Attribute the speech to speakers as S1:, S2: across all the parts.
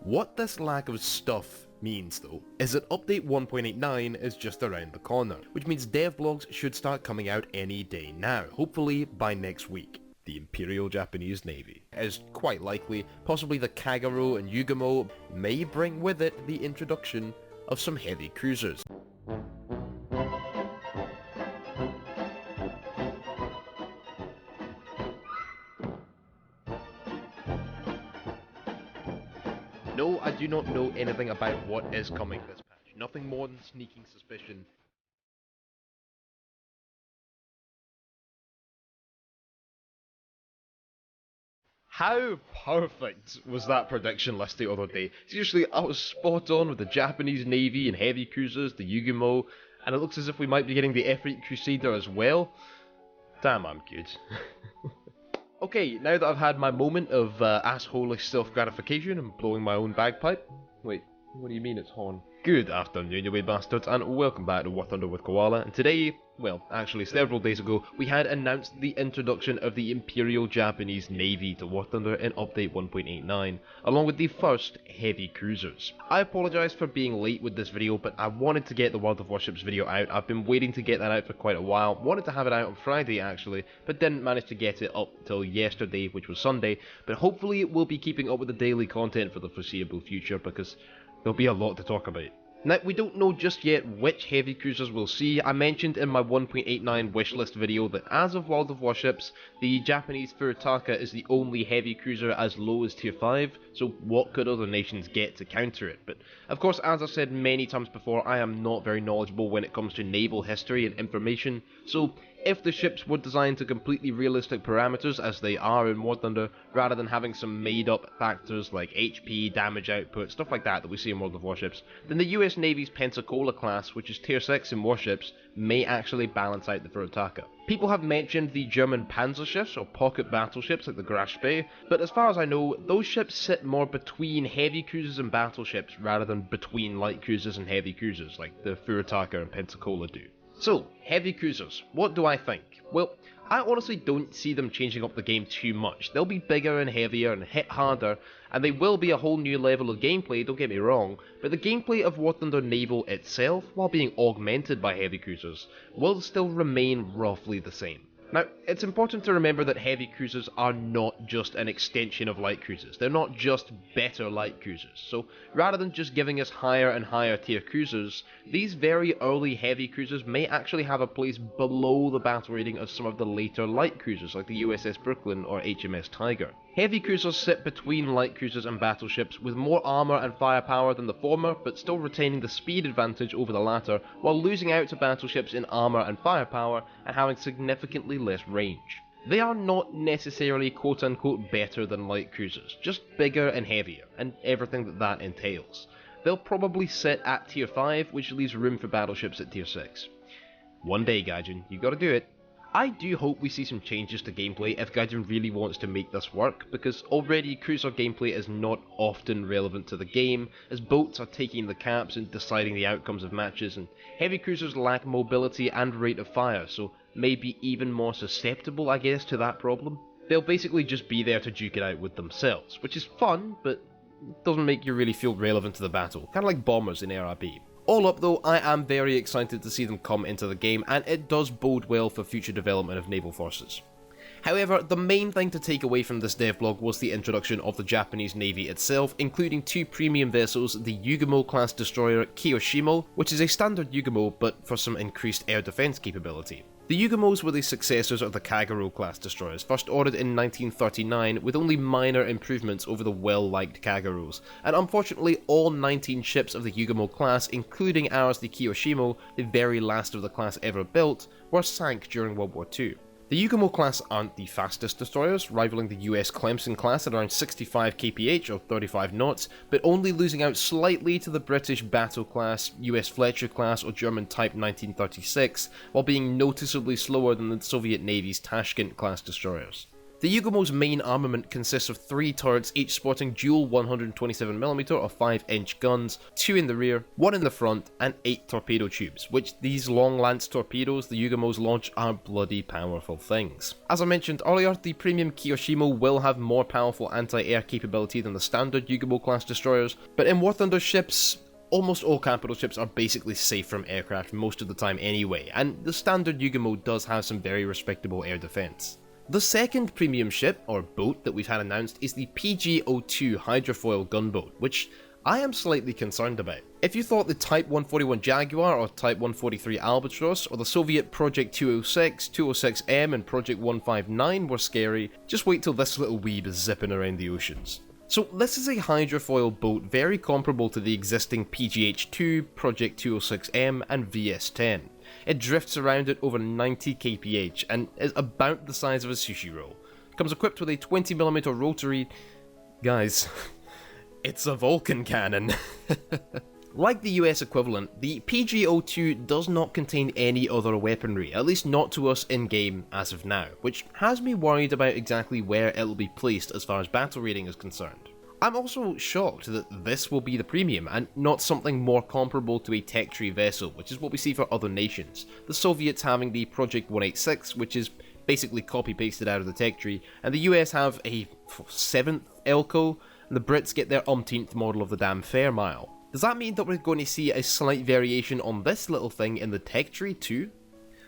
S1: What this lack of stuff means though, is that update 1.89 is just around the corner, which means devlogs should start coming out any day now, hopefully by next week. The Imperial Japanese Navy is quite likely, possibly the Kagero and Yugumo may bring with it the introduction of some heavy cruisers. No, I do not know anything about what is coming this patch. Nothing more than sneaking suspicion. How perfect was that prediction list the other day? Seriously, I was spot on with the Japanese Navy and heavy cruisers, the Yugumo, and it looks as if we might be getting the F8 Crusader as well. Damn, I'm good. Okay, now that I've had my moment of assholey self-gratification and blowing my own bagpipe... Wait, what do you mean it's horn? Good afternoon, you wee bastards, and welcome back to War Thunder with Koala, and today, well, actually several days ago, we had announced the introduction of the Imperial Japanese Navy to War Thunder in update 1.89, along with the first heavy cruisers. I apologise for being late with this video, but I wanted to get the World of Warships video out. I've been waiting to get that out for quite a while, wanted to have it out on Friday actually, but didn't manage to get it up till yesterday, which was Sunday, but hopefully we'll be keeping up with the daily content for the foreseeable future, because there'll be a lot to talk about. Now, we don't know just yet which heavy cruisers we'll see. I mentioned in my 1.89 wishlist video that as of World of Warships, the Japanese Furutaka is the only heavy cruiser as low as tier 5, so what could other nations get to counter it? But of course, as I've said many times before, I am not very knowledgeable when it comes to naval history and information, so if the ships were designed to completely realistic parameters as they are in War Thunder, rather than having some made up factors like HP, damage output, stuff like that we see in World of Warships, then the US Navy's Pensacola class, which is tier 6 in warships, may actually balance out the Furutaka. People have mentioned the German Panzerschiffs or pocket battleships like the Graspe, but as far as I know, those ships sit more between heavy cruisers and battleships rather than between light cruisers and heavy cruisers like the Furutaka and Pensacola do. So, heavy cruisers, what do I think? Well, I honestly don't see them changing up the game too much. They'll be bigger and heavier and hit harder, and they will be a whole new level of gameplay, don't get me wrong, but the gameplay of War Thunder Naval itself, while being augmented by heavy cruisers, will still remain roughly the same. Now, it's important to remember that heavy cruisers are not just an extension of light cruisers. They're not just better light cruisers. So, rather than just giving us higher and higher tier cruisers, these very early heavy cruisers may actually have a place below the battle rating of some of the later light cruisers like the USS Brooklyn or HMS Tiger. Heavy cruisers sit between light cruisers and battleships with more armour and firepower than the former, but still retaining the speed advantage over the latter, while losing out to battleships in armour and firepower and having significantly less range. They are not necessarily quote-unquote better than light cruisers, just bigger and heavier, and everything that entails. They'll probably sit at tier 5, which leaves room for battleships at tier 6. One day, Gaijin, you gotta do it. I do hope we see some changes to gameplay if Gaijin really wants to make this work, because already cruiser gameplay is not often relevant to the game, as boats are taking the caps and deciding the outcomes of matches, and heavy cruisers lack mobility and rate of fire, so may be even more susceptible, I guess, to that problem. They'll basically just be there to duke it out with themselves, which is fun, but doesn't make you really feel relevant to the battle, kinda like bombers in RRB. All up though, I am very excited to see them come into the game, and it does bode well for future development of naval forces. However, the main thing to take away from this devlog was the introduction of the Japanese Navy itself, including two premium vessels, the Yugumo class destroyer Kiyoshimo, which is a standard Yugumo but for some increased air defense capability. The Yugumos were the successors of the Kagero class destroyers, first ordered in 1939 with only minor improvements over the well-liked Kageros, and unfortunately all 19 ships of the Yugumo class, including ours the Kiyoshimo, the very last of the class ever built, were sank during World War II. The Yugumo class aren't the fastest destroyers, rivaling the US Clemson class at around 65 kph or 35 knots, but only losing out slightly to the British Battle class, US Fletcher class or German Type 1936, while being noticeably slower than the Soviet Navy's Tashkent class destroyers. The Yugumo's main armament consists of 3 turrets, each sporting dual 127mm or 5-inch guns, 2 in the rear, 1 in the front, and 8 torpedo tubes, which these long lance torpedoes the Yugumos launch are bloody powerful things. As I mentioned earlier, the premium Kiyoshimo will have more powerful anti-air capability than the standard Yugumo class destroyers, but in War Thunder ships, almost all capital ships are basically safe from aircraft most of the time anyway, and the standard Yugumo does have some very respectable air defense. The second premium ship, or boat, that we've had announced is the PG-02 Hydrofoil gunboat, which I am slightly concerned about. If you thought the Type 141 Jaguar or Type 143 Albatross, or the Soviet Project 206, 206M and Project 159 were scary, just wait till this little weeb is zipping around the oceans. So this is a hydrofoil boat very comparable to the existing PGH-2, Project 206M and VS-10. It drifts around at over 90 kph and is about the size of a sushi roll. Comes equipped with a 20mm rotary... Guys, it's a Vulcan cannon. Like the US equivalent, the PG-02 does not contain any other weaponry, at least not to us in-game as of now, which has me worried about exactly where it'll be placed as far as battle rating is concerned. I'm also shocked that this will be the premium and not something more comparable to a tech tree vessel, which is what we see for other nations. The Soviets having the Project 186, which is basically copy-pasted out of the tech tree, and the US have a 7th Elco, and the Brits get their umpteenth model of the damn Fairmile. Does that mean that we're going to see a slight variation on this little thing in the tech tree too?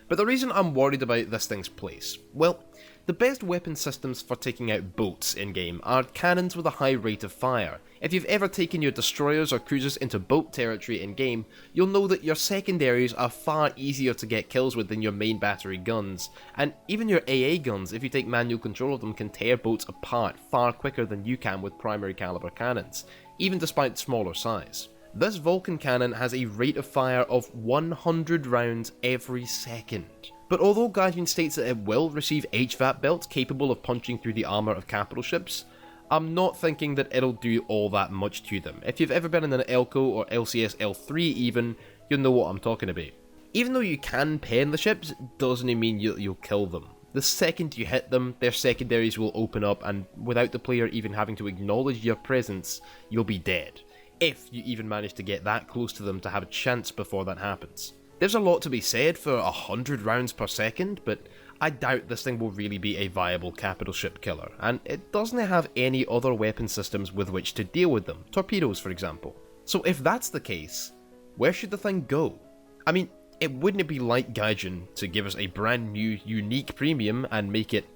S1: But the reason I'm worried about this thing's place, well, the best weapon systems for taking out boats in-game are cannons with a high rate of fire. If you've ever taken your destroyers or cruisers into boat territory in-game, you'll know that your secondaries are far easier to get kills with than your main battery guns, and even your AA guns, if you take manual control of them, can tear boats apart far quicker than you can with primary caliber cannons, even despite smaller size. This Vulcan cannon has a rate of fire of 100 rounds every second. But although Gaijin states that it will receive HVAP belts capable of punching through the armour of capital ships, I'm not thinking that it'll do all that much to them. If you've ever been in an Elco or LCS L3 even, you'll know what I'm talking about. Even though you can pen the ships, doesn't mean you'll kill them. The second you hit them, their secondaries will open up, and without the player even having to acknowledge your presence, you'll be dead. If you even manage to get that close to them to have a chance before that happens. There's a lot to be said for 100 rounds per second, but I doubt this thing will really be a viable capital ship killer, and it doesn't have any other weapon systems with which to deal with them, torpedoes for example. So if that's the case, where should the thing go? I mean, it wouldn't be like Gaijin to give us a brand new, unique premium and make it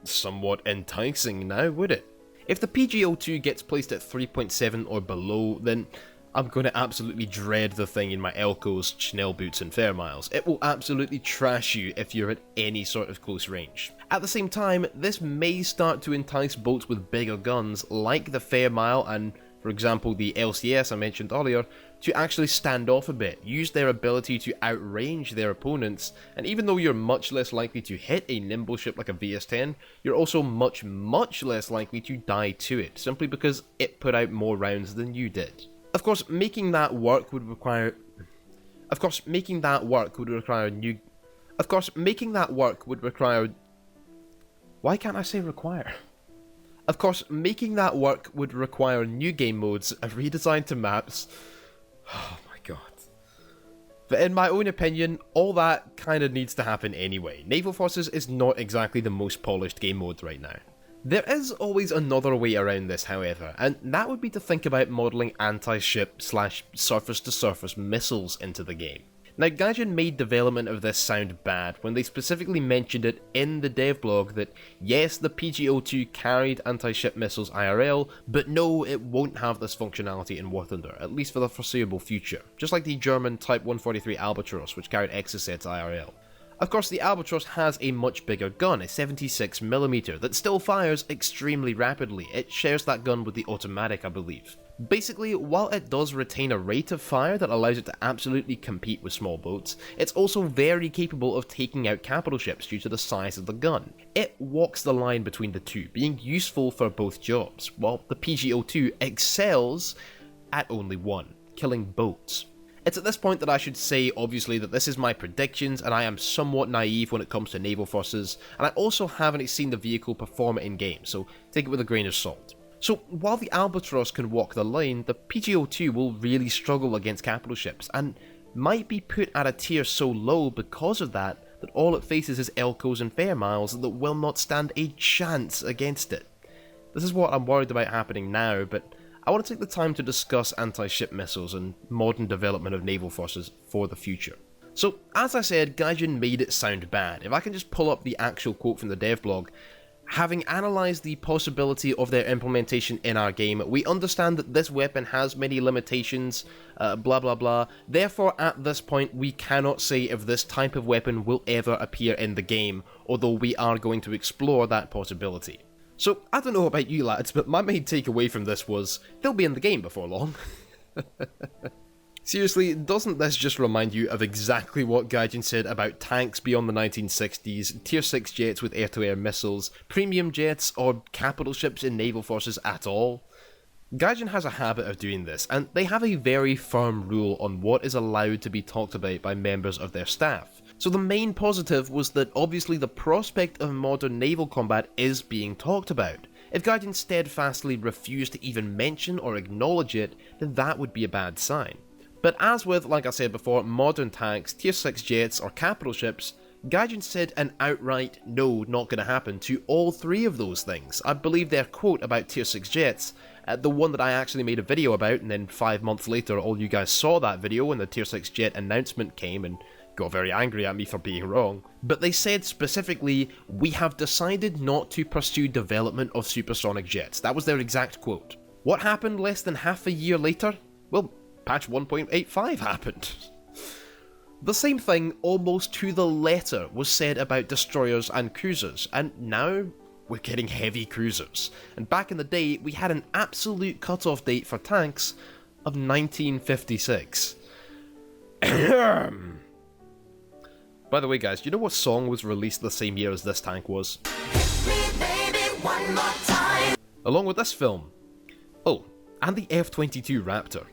S1: somewhat enticing now, would it? If the PG-02 gets placed at 3.7 or below, then I'm going to absolutely dread the thing in my Elcos, Schnell boots and Fairmiles. It will absolutely trash you if you're at any sort of close range. At the same time, this may start to entice boats with bigger guns like the Fairmile and, for example, the LCS I mentioned earlier, to actually stand off a bit, use their ability to outrange their opponents, and even though you're much less likely to hit a nimble ship like a VS-10, you're also much less likely to die to it, simply because it put out more rounds than you did. Of course, making that work would require Why can't I say require? Of course, making that work would require new game modes, a redesign to maps. Oh my god. But in my own opinion, all that kinda needs to happen anyway. Naval Forces is not exactly the most polished game mode right now. There is always another way around this, however, and that would be to think about modelling anti-ship / surface-to-surface missiles into the game. Now, Gaijin made development of this sound bad when they specifically mentioned it in the dev blog that yes, the PG-02 carried anti-ship missiles IRL, but no, it won't have this functionality in War Thunder, at least for the foreseeable future, just like the German Type 143 Albatross, which carried Exocets IRL. Of course, the Albatross has a much bigger gun, a 76mm, that still fires extremely rapidly. It shares that gun with the automatic, I believe. Basically, while it does retain a rate of fire that allows it to absolutely compete with small boats, it's also very capable of taking out capital ships due to the size of the gun. It walks the line between the two, being useful for both jobs, while the PG-02 excels at only one, killing boats. It's at this point that I should say, obviously, that this is my predictions, and I am somewhat naive when it comes to naval forces, and I also haven't seen the vehicle perform in-game, so take it with a grain of salt. So, while the Albatross can walk the line, the PGO-2 will really struggle against capital ships, and might be put at a tier so low because of that all it faces is Elcos and Fairmiles that will not stand a chance against it. This is what I'm worried about happening now, but I want to take the time to discuss anti-ship missiles and modern development of naval forces for the future. So, as I said, Gaijin made it sound bad. If I can just pull up the actual quote from the dev blog, having analysed the possibility of their implementation in our game, we understand that this weapon has many limitations, blah blah blah. Therefore, at this point, we cannot say if this type of weapon will ever appear in the game, although we are going to explore that possibility. So, I don't know about you lads, but my main takeaway from this was, they'll be in the game before long. Seriously, doesn't this just remind you of exactly what Gaijin said about tanks beyond the 1960s, tier 6 jets with air-to-air missiles, premium jets, or capital ships in naval forces at all? Gaijin has a habit of doing this, and they have a very firm rule on what is allowed to be talked about by members of their staff. So the main positive was that obviously the prospect of modern naval combat is being talked about. If Gaijin steadfastly refused to even mention or acknowledge it, then that would be a bad sign. But as with, like I said before, modern tanks, tier 6 jets, or capital ships, Gaijin said an outright no, not gonna happen to all three of those things. I believe their quote about tier 6 jets, the one that I actually made a video about, and then 5 months later all you guys saw that video when the tier 6 jet announcement came and got very angry at me for being wrong. But they said specifically, we have decided not to pursue development of supersonic jets. That was their exact quote. What happened less than half a year later? Well, patch 1.85 happened. The same thing, almost to the letter, was said about destroyers and cruisers, and now we're getting heavy cruisers. And back in the day, we had an absolute cutoff date for tanks of 1956. By the way guys, do you know what song was released the same year as this tank was? Hit me, baby, one more time. Along with this film. Oh, and the F-22 Raptor.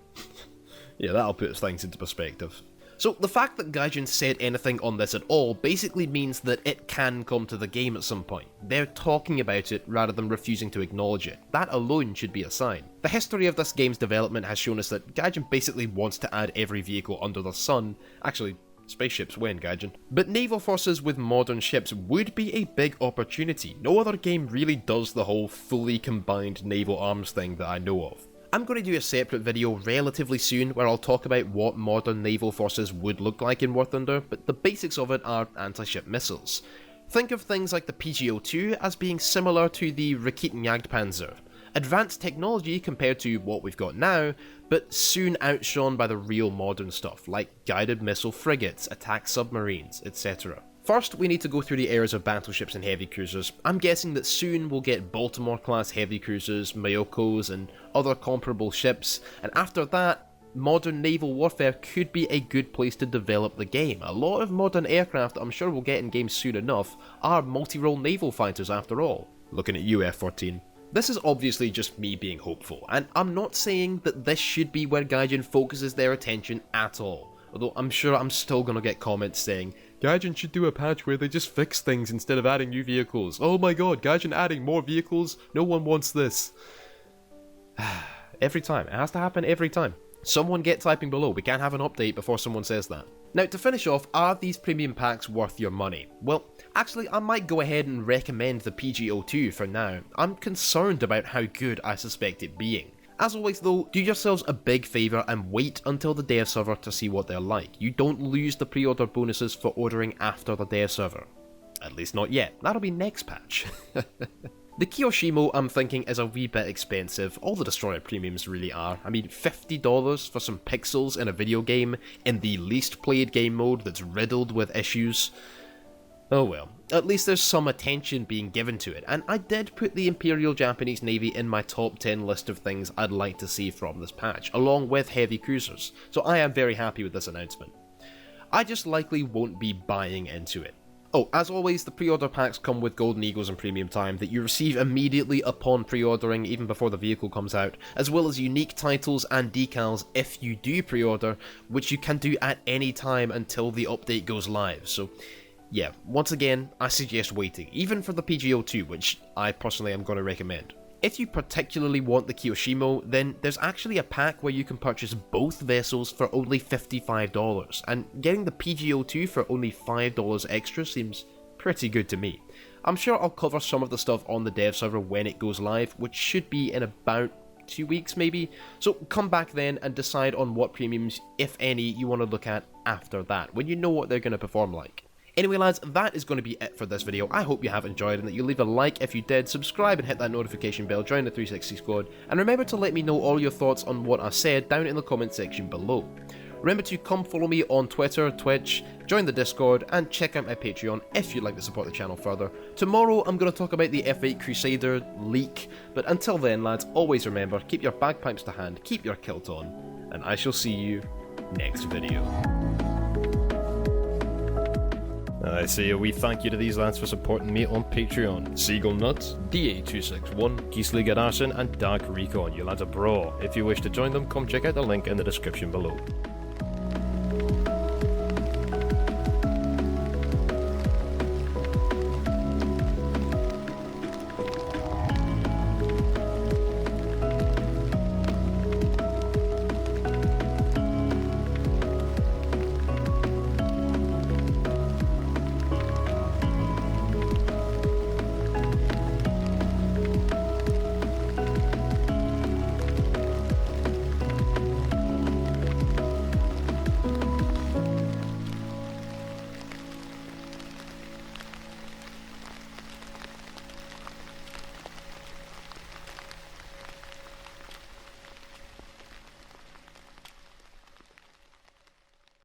S1: Yeah, that'll put things into perspective. So the fact that Gaijin said anything on this at all basically means that it can come to the game at some point. They're talking about it rather than refusing to acknowledge it. That alone should be a sign. The history of this game's development has shown us that Gaijin basically wants to add every vehicle under the sun. Actually, spaceships win, Gaijin. But naval forces with modern ships would be a big opportunity. No other game really does the whole fully combined naval arms thing that I know of. I'm going to do a separate video relatively soon where I'll talk about what modern naval forces would look like in War Thunder, but the basics of it are anti-ship missiles. Think of things like the PGO-2 as being similar to the Raketenjagdpanzer. Advanced technology compared to what we've got now, but soon outshone by the real modern stuff, like guided missile frigates, attack submarines, etc. First, we need to go through the eras of battleships and heavy cruisers. I'm guessing that soon we'll get Baltimore-class heavy cruisers, Myokos, and other comparable ships, and after that, modern naval warfare could be a good place to develop the game. A lot of modern aircraft that I'm sure we'll get in games soon enough are multi-role naval fighters after all. Looking at you, F-14. This is obviously just me being hopeful, and I'm not saying that this should be where Gaijin focuses their attention at all, although I'm sure I'm still gonna get comments saying, Gaijin should do a patch where they just fix things instead of adding new vehicles. Oh my god, Gaijin adding more vehicles? No one wants this. Every time. It has to happen every time. Someone get typing below. We can't have an update before someone says that. Now, to finish off, are these premium packs worth your money? Well, actually, I might go ahead and recommend the PGO-2 for now. I'm concerned about how good I suspect it being. As always though, do yourselves a big favour and wait until the dev server to see what they're like. You don't lose the pre-order bonuses for ordering after the dev server. At least not yet. That'll be next patch. The Kiyoshimo, I'm thinking, is a wee bit expensive. All the Destroyer premiums really are. I mean, $50 for some pixels in a video game in the least played game mode that's riddled with issues. Oh well, at least there's some attention being given to it, and I did put the Imperial Japanese Navy in my top 10 list of things I'd like to see from this patch, along with heavy cruisers, so I am very happy with this announcement. I just likely won't be buying into it. Oh, as always, the pre-order packs come with Golden Eagles and Premium Time that you receive immediately upon pre-ordering, even before the vehicle comes out, as well as unique titles and decals if you do pre-order, which you can do at any time until the update goes live. So yeah, once again, I suggest waiting, even for the PGO2, which I personally am going to recommend. If you particularly want the Kiyoshimo, then there's actually a pack where you can purchase both vessels for only $55, and getting the PGO2 for only $5 extra seems pretty good to me. I'm sure I'll cover some of the stuff on the dev server when it goes live, which should be in about 2 weeks maybe, so come back then and decide on what premiums, if any, you want to look at after that, when you know what they're going to perform like. Anyway lads, that is going to be it for this video. I hope you have enjoyed and that you leave a like if you did, subscribe and hit that notification bell, join the 360 squad, and remember to let me know all your thoughts on what I said down in the comment section below. Remember to come follow me on Twitter, Twitch, join the Discord, and check out my Patreon if you'd like to support the channel further. Tomorrow I'm going to talk about the F8 Crusader leak, but until then lads, always remember, keep your bagpipes to hand, keep your kilt on, and I shall see you next video. I say a wee thank you to these lads for supporting me on Patreon. Seagull Nuts, DA261, Gisli Garashin and Dark Recon. You lads are bra. If you wish to join them, come check out the link in the description below.